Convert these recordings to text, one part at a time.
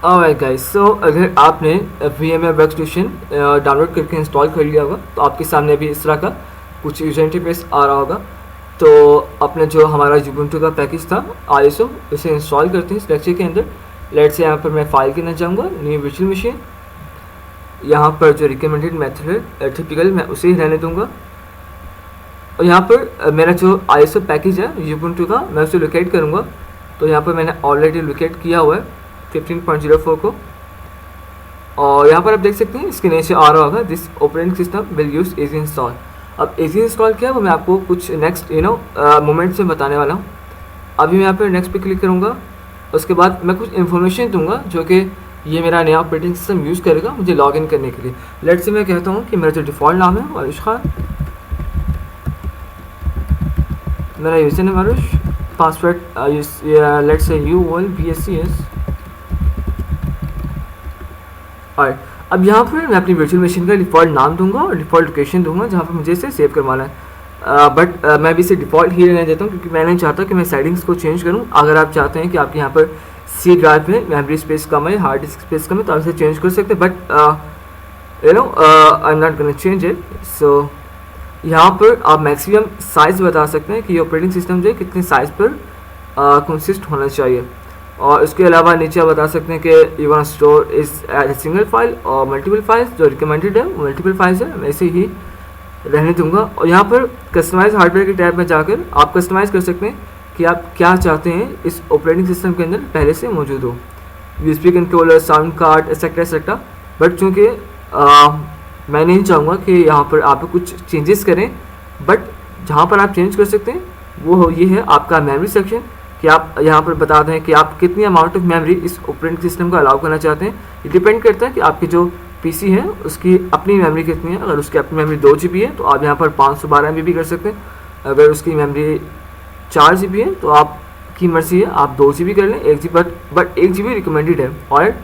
Alright guys, सो अगर आपने VMware workstation download करके इंस्टॉल कर लिया होगा तो आपके सामने अभी इस तरह का कुछ यूजर इंटरफेस आ रहा होगा। तो अपने जो हमारा Ubuntu का पैकेज था ISO, उसे इंस्टॉल करते हैं इस लेक्चर के अंदर। लेट से यहाँ पर मैं फाइल के अंदर जाऊँगा, न्यू वर्चुअल मशीन। यहाँ पर जो रिकमेंडेड मेथड है टिपिकल, मैं उसे ही रहने दूँगा। और यहाँ पर मेरा जो ISO पैकेज है Ubuntu का, मैं उसे लोकेट करूँगा। तो यहाँ पर मैंने ऑलरेडी लोकेट किया हुआ है 15.04 को। और यहाँ पर आप देख सकते हैं इसके नीचे आ रहा होगा this operating system will use AG install. अब एजी इंस्टॉल क्या है वो मैं आपको कुछ नेक्स्ट मोमेंट्स में बताने वाला हूँ। अभी मैं यहाँ पर नेक्स्ट पे क्लिक करूँगा। उसके बाद मैं कुछ इन्फॉर्मेशन दूंगा जो कि ये मेरा नया ऑपरेटिंग सिस्टम यूज़ करेगा मुझे लॉगिन करने के लिए। लेट से मैं कहता हूँ कि मेरा जो डिफ़ॉल्ट नाम है आरुष खान, मेरा user name Aarush, password let's say UOLBSCS। और अब यहाँ पर मैं अपनी वर्चुअल मशीन का डिफ़ॉल्ट नाम दूंगा और डिफ़ॉल्ट लोकेशन दूंगा जहाँ पर मुझे इसे सेव करवाना है। बट मैं भी इसे डिफ़ॉल्ट ही रहने देता हूँ क्योंकि मैं नहीं चाहता कि मैं सेटिंग्स को चेंज करूँ। अगर आप चाहते हैं कि आपके यहाँ पर सी ड्राइव में मेमोरी स्पेस कम है, हार्ड डिस्क स्पेस कम है, तो आप इसे चेंज कर सकते हैं। But I am not gonna change it. So यहाँ पर आप मैक्सिमम साइज़ बता सकते हैं कि ये ऑपरेटिंग सिस्टम जो है कितने साइज़ पर कंसिस्ट होना चाहिए। और इसके अलावा नीचे आप बता सकते हैं कि you want store is as single file और मल्टीपल फाइल्स। जो रिकमेंडेड है मल्टीपल फाइल्स है, मैं इसे ही रहने दूंगा। और यहाँ पर कस्टमाइज हार्डवेयर के टैब में जाकर आप कस्टमाइज़ कर सकते हैं कि आप क्या चाहते हैं इस ऑपरेटिंग सिस्टम के अंदर पहले से मौजूद हो, USB controller, sound card, etcetera etcetera. But चूँकि मैं नहीं चाहूँगा कि यहाँ पर आप कुछ चेंजेस करें, बट जहाँ पर आप चेंज कर सकते हैं वो ये है आपका मेमोरी सेक्शन, कि आप यहाँ पर बता दें कि आप कितनी अमाउंट ऑफ मेमोरी इस ऑपरेटिंग सिस्टम को अलाउ करना चाहते हैं। ये डिपेंड करता है कि आपकी जो PC है उसकी अपनी मेमोरी कितनी है। अगर उसकी अपनी मेमोरी 2 GB है तो आप यहाँ पर 512 MB भी कर सकते हैं। अगर उसकी मेमोरी 4 GB है तो आपकी मर्जी है, आप 2 GB कर लें, 1 GB बट 1 GB रिकमेंडेड है और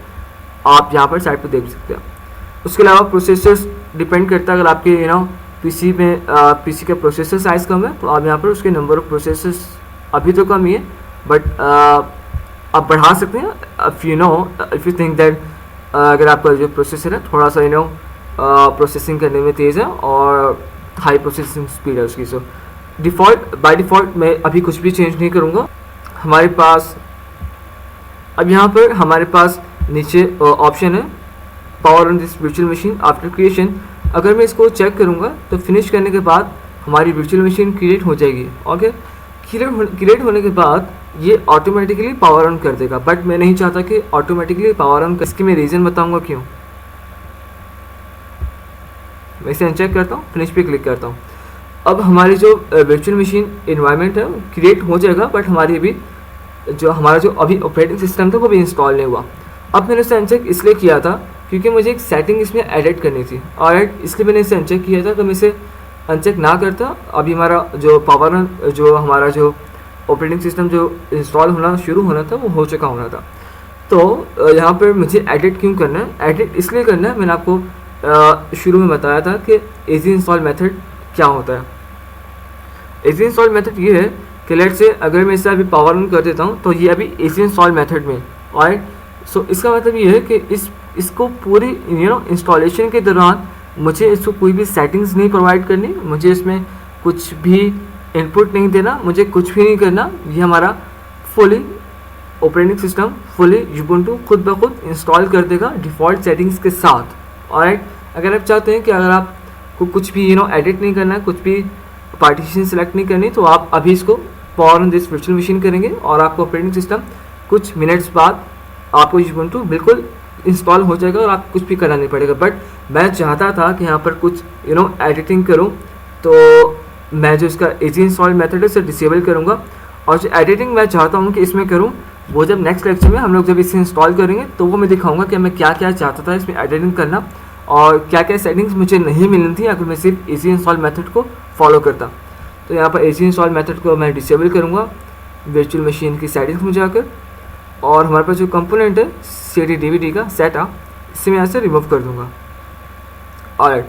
आप यहाँ पर साइड पर देख सकते हैं। उसके अलावा प्रोसेसर्स डिपेंड करता है। अगर आपके PC में PC का प्रोसेसर साइज़ कम है तो आप यहाँ पर उसके नंबर ऑफ प्रोसेसर्स अभी तो कम ही है, बट आप बढ़ा सकते हैं इफ़ यू थिंक दैट अगर आपका जो प्रोसेसर है थोड़ा सा प्रोसेसिंग करने में तेज़ है और हाई प्रोसेसिंग स्पीड है उसकी। सो बाय डिफ़ॉल्ट मैं अभी कुछ भी चेंज नहीं करूँगा। हमारे पास अब यहाँ पर हमारे पास नीचे ऑप्शन है power on this virtual machine after creation. अगर मैं इसको चेक करूँगा तो फिनिश करने के बाद हमारी वर्चुअल मशीन क्रिएट हो जाएगी। ओके, क्रिएट होने के बाद ये ऑटोमेटिकली पावर ऑन कर देगा, बट मैं नहीं चाहता कि ऑटोमेटिकली पावर ऑन कर। इसकी मैं रीज़न बताऊंगा क्यों। मैं इसे अनचेक करता हूँ, फिनिश पे क्लिक करता हूँ। अब हमारी जो वर्चुअल मशीन इन्वायरमेंट है क्रिएट हो जाएगा, बट हमारा जो अभी ऑपरेटिंग सिस्टम था वो भी इंस्टॉल नहीं हुआ। अब मैंने इसे अनचेक इसलिए किया था क्योंकि मुझे एक सेटिंग इसमें एडिट करनी थी, और इसलिए मैंने इसे अनचेक किया था। तो मैं इसे अनचेक ना करता अभी हमारा जो ऑपरेटिंग सिस्टम जो इंस्टॉल होना शुरू होना था वो हो चुका होना था। तो यहाँ पर मुझे एडिट क्यों करना है, एडिट इसलिए करना है, मैंने आपको शुरू में बताया था कि एजी इंस्टॉल मेथड क्या होता है। एजी इंस्टॉल मेथड ये है कि लेट से अगर मैं इसे अभी पावर ऑन कर देता हूँ तो ये अभी एजी इंस्टॉल मेथड में, और सो इसका मतलब ये है कि इसको पूरी इंस्टॉलेशन के दौरान मुझे इसको कोई भी सेटिंग्स नहीं प्रोवाइड करनी, मुझे इसमें कुछ भी इनपुट नहीं देना, मुझे कुछ भी नहीं करना। ये हमारा fully operating system fully Ubuntu खुद ब खुद इंस्टॉल कर देगा डिफ़ॉल्ट सेटिंग्स के साथ। ऑलराइट, अगर आप चाहते हैं कि अगर आपको कुछ भी एडिट नहीं करना है, कुछ भी पार्टीशन सेलेक्ट नहीं करनी, तो आप अभी इसको power on this virtual machine करेंगे और आपको ऑपरेटिंग सिस्टम कुछ मिनट्स बाद आपको Ubuntu बिल्कुल इंस्टॉल हो जाएगा और आप कुछ भी करना नहीं पड़ेगा। बट मैं चाहता था कि यहाँ पर कुछ एडिटिंग करूँ, तो मैं जो इसका एजी इंस्टॉल मेथड है उसे डिसेबल करूँगा, और जो एडिटिंग मैं चाहता हूँ कि इसमें करूँ वो जब नेक्स्ट लेक्चर में हम लोग जब इसे इंस्टॉल करेंगे तो वो मैं दिखाऊंगा कि मैं क्या क्या चाहता था इसमें एडिटिंग करना और क्या क्या सेटिंग्स मुझे नहीं मिलनी थी अगर मैं सिर्फ एजी इंस्टॉल मेथड को फॉलो करता। तो यहाँ पर एजी इंस्टॉल मेथड को मैं डिसेबल करूँगा वर्चुअल मशीन की सेटिंग्स में जाकर, और हमारे पास जो कंपोनेंट है CD DVD का सेटा, इसे मैं यहाँ से रिमूव कर दूँगा। ऑलराइट,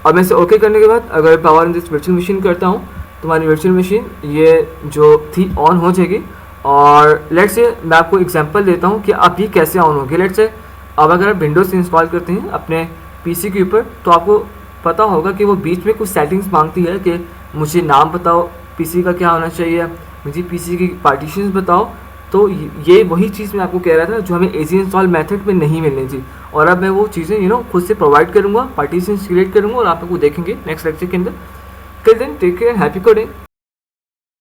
और मैं इसे ओके करने के बाद अगर power in this virtual machine करता हूँ तो हमारी वर्चुअल मशीन ये जो थी ऑन हो जाएगी, और लेट्स से मैं आपको एग्जांपल देता हूँ कि अब ये कैसे ऑन होगी। लेट्स से अब अगर आप विंडोज़ इंस्टॉल करते हैं अपने पीसी के ऊपर तो आपको पता होगा कि वो बीच में कुछ सेटिंग्स मांगती है कि मुझे नाम बताओ पीसी का क्या होना चाहिए, मुझे पीसी की पार्टीशंस बताओ। तो ये वही चीज़ मैं आपको कह रहा था जो हमें एजी इंस्टॉल मेथड में नहीं मिलनी थी, और अब मैं वो चीज़ें खुद से प्रोवाइड करूँगा, पार्टीशंस क्रिएट करूँगा और आप लोग को देखेंगे नेक्स्ट लेक्चर के अंदर। Till then take care, happy coding.